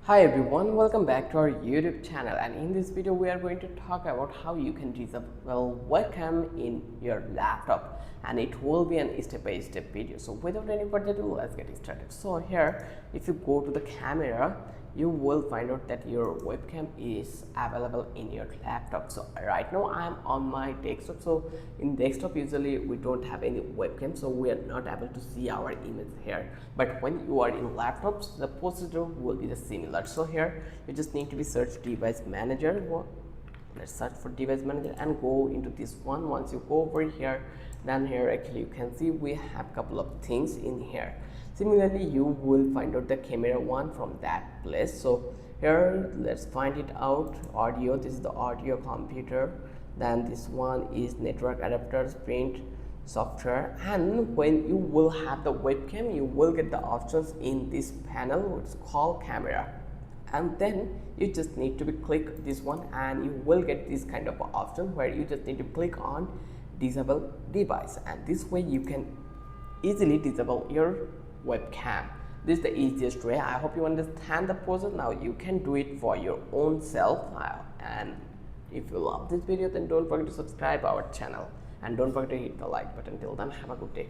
Hi everyone, welcome back to our YouTube channel, and in this video we are going to talk about how you can disable webcam in your laptop, and it will be an step-by-step video. So without any further ado, let's get started. So here, if you go to the camera, you will find out that your webcam is available in your laptop. So right now I am on my desktop. So in desktop usually we don't have any webcam, so we are not able to see our image here. But when you are in laptops, the procedure will be the similar. So here you just need to be search device manager. Let's search for device manager and go into this one. Once you go over here, then here actually you can see we have a couple of things in here. Similarly, you will find out the camera one from that place. So here let's find it out. Audio, this is the audio computer. Then this one is network adapters, print software, and when you will have the webcam, you will get the options in this panel which is called camera, and then you just need to be click this one and you will get this kind of option where you just need to click on disable device, and this way you can easily disable your webcam. This is the easiest way. I hope you understand the process. Now you can do it for your own self, and if you love this video, then don't forget to subscribe our channel and don't forget to hit the like button. Till then, have a good day.